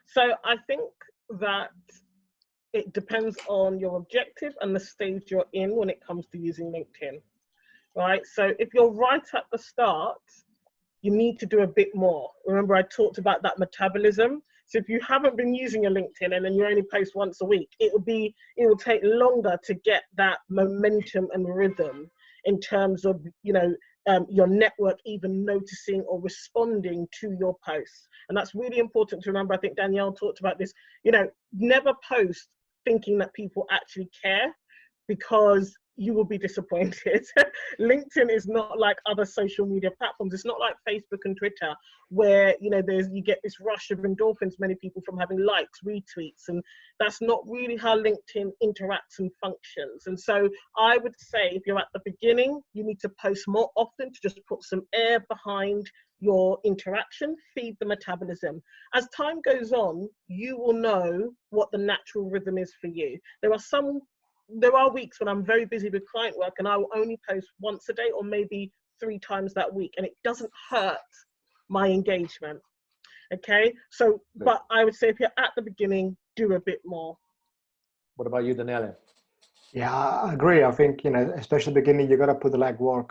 So I think that it depends on your objective and the stage you're in when it comes to using LinkedIn, right? So if you're right at the start, you need to do a bit more. Remember, I talked about that metabolism. So if you haven't been using your LinkedIn and then you only post once a week, it will take longer to get that momentum and rhythm in terms of, your network even noticing or responding to your posts. And that's really important to remember. I think Danielle talked about this, never post thinking that people actually care, because you will be disappointed. LinkedIn is not like other social media platforms. It's not like Facebook and Twitter, where you get this rush of endorphins, many people from having likes, retweets, and that's not really how LinkedIn interacts and functions. And so I would say, if you're at the beginning, you need to post more often to just put some air behind your interaction, feed the metabolism. As time goes on, you will know what the natural rhythm is for you. There are weeks when I'm very busy with client work and I will only post once a day or maybe 3 times that week, and it doesn't hurt my engagement. Okay, so, but I would say if you're at the beginning, do a bit more. What about you, Daniele? Yeah, I agree. I think, especially the beginning, you got to put the legwork.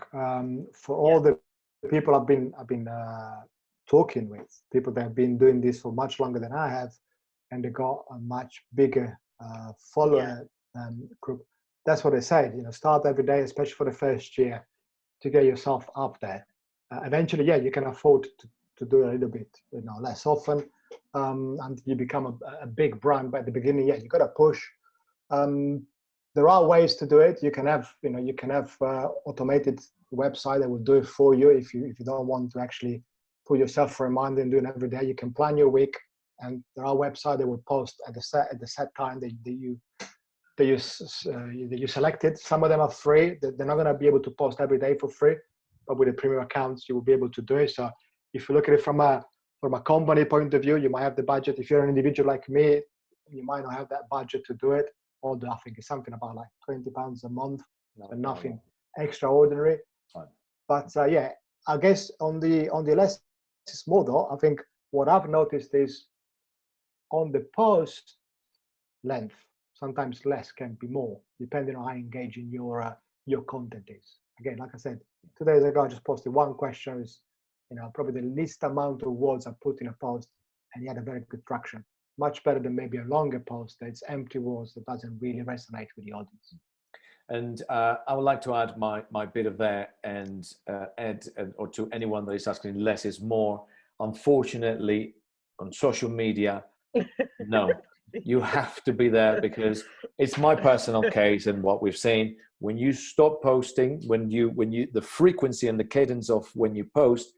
For all the people I've been talking with, people that have been doing this for much longer than I have, and they got a much bigger follower group. That's what they say. Start every day, especially for the first year, to get yourself up there. Eventually, you can afford to do a little bit, less often, and you become a big brand. But at the beginning, you got to push. There are ways to do it. You can have automated website that will do it for you. If you don't want to actually put yourself for a reminder and do it every day, you can plan your week. And there are websites that will post at the set time that you selected. Some of them are free. They're not going to be able to post every day for free, but with the premium accounts, you will be able to do it. So if you look at it from a company point of view, you might have the budget. If you're an individual like me, you might not have that budget to do it. Although I think it's something about like £20 a month, and nothing extraordinary. Fine. But I guess on the less model, I think what I've noticed is on the post length, sometimes less can be more, depending on how engaging your content is. Again, like I said, 2 days ago, I just posted one question. Is probably the least amount of words I put in a post, and you had a very good traction. Much better than maybe a longer post that's empty words that doesn't really resonate with the audience. And I would like to add my bit of there and add, or to anyone that is asking, less is more. Unfortunately, on social media, no, you have to be there, because it's my personal case and what we've seen. When you stop posting, when the frequency and the cadence of when you post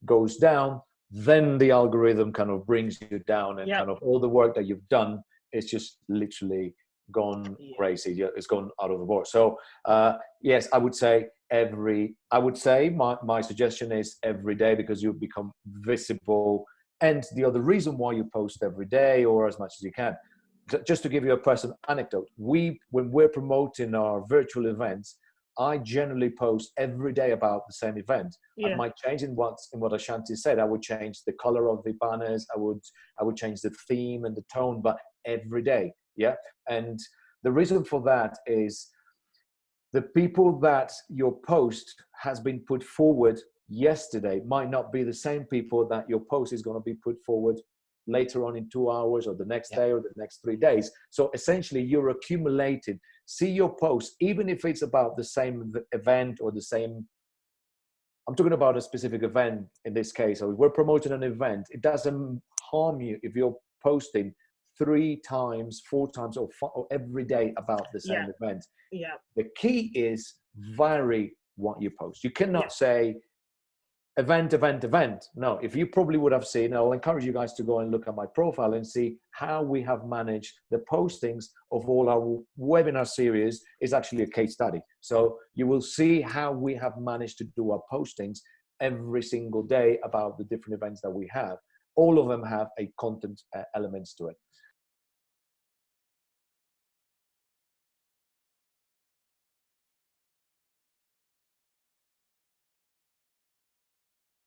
goes down, then the algorithm kind of brings you down, and kind of all the work that you've done is just literally gone crazy. It's gone out of the board. So yes, I would say my suggestion is every day, because you become visible. And the other reason why you post every day, or as much as you can, just to give you a personal anecdote, when we're promoting our virtual events, I generally post every day about the same event. I might change in what Ashanti said. I would change the color of the banners. I would change the theme and the tone, but every day. Yeah. And the reason for that is the people that your post has been put forward yesterday might not be the same people that your post is going to be put forward later on in 2 hours, or the next day, or the next 3 days. So essentially you're accumulating. See your post, even if it's about the same event or the same, I'm talking about a specific event in this case. So if we're promoting an event, it doesn't harm you if you're posting 3 times, 4 times, or every day about the same event. Yeah. The key is vary what you post. You cannot say event. No, if you probably would have seen, I'll encourage you guys to go and look at my profile and see how we have managed the postings of all our webinar series. Is actually a case study. So you will see how we have managed to do our postings every single day about the different events that we have. All of them have a content elements to it.